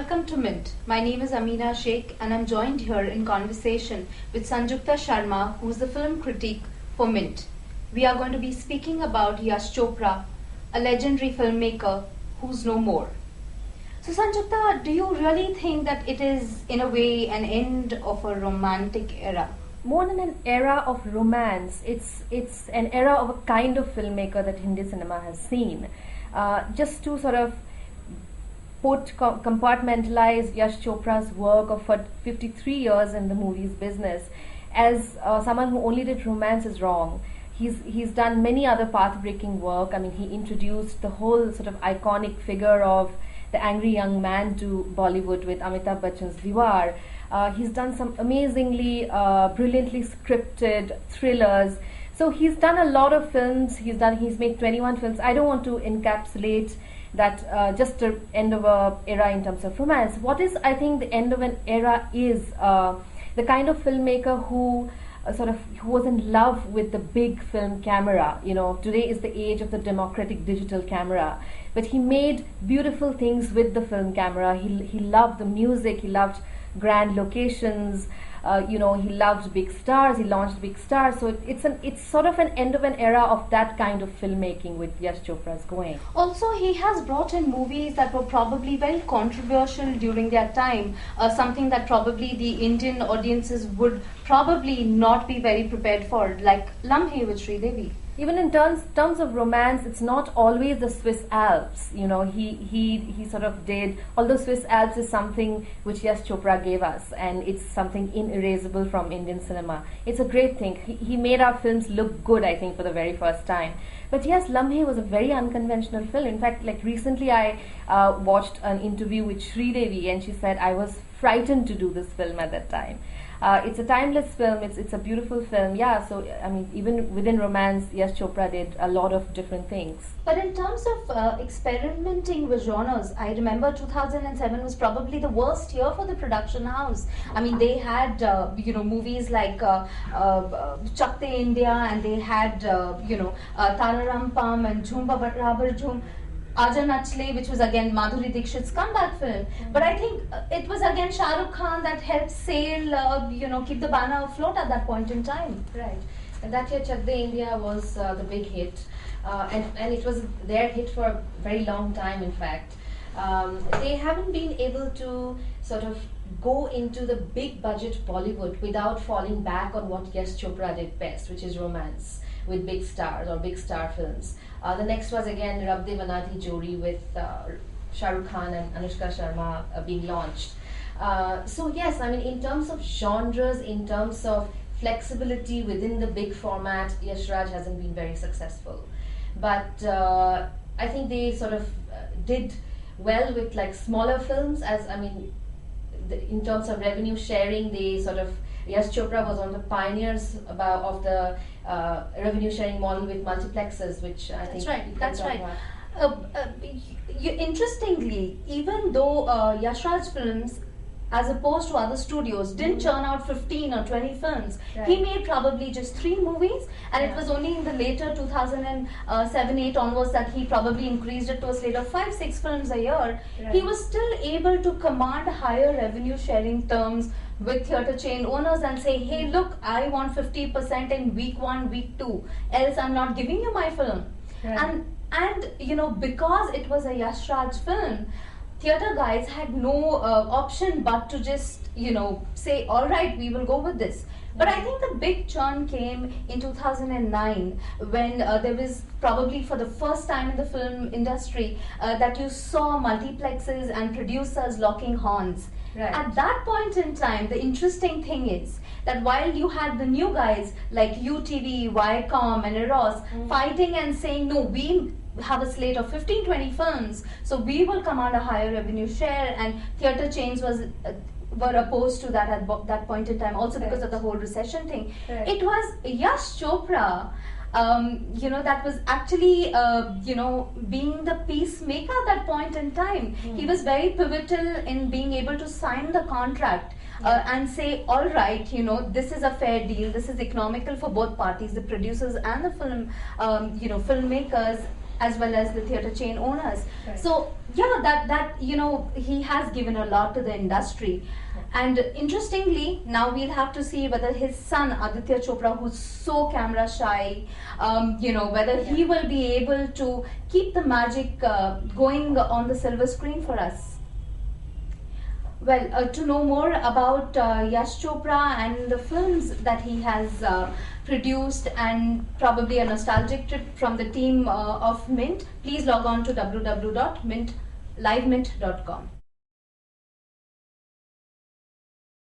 welcome to Mint. My name is Aminah Sheikh and I'm joined here in conversation with Sanjukta Sharma, who is the film critic for Mint. We are going to be speaking about Yash Chopra, a legendary filmmaker who's no more. So Sanjukta, do you really think that it is in a way an end of a romantic era? More than an era of romance, it's an era of a kind of filmmaker that Hindi cinema has seen. Just to sort of compartmentalize Yash Chopra's work of 53 years in the movies business as someone who only did romance is wrong. He's done many other path-breaking work. I mean, he introduced the whole sort of iconic figure of the angry young man to Bollywood with Amitabh Bachchan's Diwar. He's done some amazingly, brilliantly scripted thrillers. So he's done a lot of films. He's made 21 films. I don't want to encapsulate that just the end of an era in terms of romance. What is, I think, the end of an era is the kind of filmmaker who who was in love with the big film camera. You know, today is the age of the democratic digital camera, but he made beautiful things with the film camera. He loved the music. He loved grand locations. He loved big stars. He launched big stars. So it's sort of an end of an era of that kind of filmmaking with Yash Chopra's going. Also, he has brought in movies that were probably very controversial during their time, something that probably the Indian audiences would probably not be very prepared for, like Lamhe with Sridevi. Even in terms of romance, it's not always the Swiss Alps. You know, he sort of did, although Swiss Alps is something which Yash Chopra gave us, and it's something inerasable from Indian cinema. It's a great thing. He made our films look good, I think, for the very first time. But yes, Lamhe was a very unconventional film. In fact, like recently I watched an interview with Sridevi, and she said, I was frightened to do this film at that time. It's a timeless film. It's a beautiful film. Yeah, so I mean, even within romance, Yash Chopra did a lot of different things. But in terms of experimenting with genres, I remember 2007 was probably the worst year for the production house. I mean, they had movies like Chakte India, and they had Tararam Pam and Jhumba Barabar Jhum. Aja Nachle, which was again Madhuri Dixit's comeback film. But I think it was again Shah Rukh Khan that helped sail, keep the banner afloat at that point in time. Right. And that year Chak De India was the big hit. And it was their hit for a very long time, in fact. They haven't been able to sort of go into the big budget Bollywood without falling back on what Yash Chopra did best, which is romance with big stars or big star films. The next was again Rab De Banati Jodi with Shah Rukh Khan and Anushka Sharma being launched. So yes, I mean, in terms of genres, in terms of flexibility within the big format, Yash Raj hasn't been very successful. But I think they sort of did well with like smaller films, in terms of revenue sharing, they sort of, Yash Chopra was one of the pioneers of the revenue sharing model with multiplexes, which I think... That's right. Interestingly, even though Yash Raj films, as opposed to other studios, didn't churn out 15 or 20 films. Right. He made probably just 3 movies, and it was only in the later 2007-8 onwards that he probably increased it to a slate of 5-6 films a year. Right. He was still able to command higher revenue sharing terms with theatre chain owners and say, hey, look, I want 50% in week 1, week 2, else I'm not giving you my film. Right. And because it was a Yash Raj film, theatre guys had no option but to just, say, all right, we will go with this. But I think the big churn came in 2009 when there was probably for the first time in the film industry that you saw multiplexes and producers locking horns. Right. At that point in time, the interesting thing is that while you had the new guys like UTV, Viacom and Eros fighting and saying, no, we have a slate of 15-20 films, so we will command a higher revenue share, and theatre chains were opposed to that at that point in time, also because of the whole recession thing. Right. It was Yash Chopra that was actually, being the peacemaker at that point in time. He was very pivotal in being able to sign the contract and say, all right, this is a fair deal, this is economical for both parties, the producers and the film, filmmakers. as well as the theatre chain owners. Right. So yeah, that he has given a lot to the industry. And interestingly, now we'll have to see whether his son Aditya Chopra, who's so camera shy, whether he will be able to keep the magic going on the silver screen for us. Well, to know more about Yash Chopra and the films that he has produced, and probably a nostalgic trip from the team of Mint, please log on to www.livemint.com.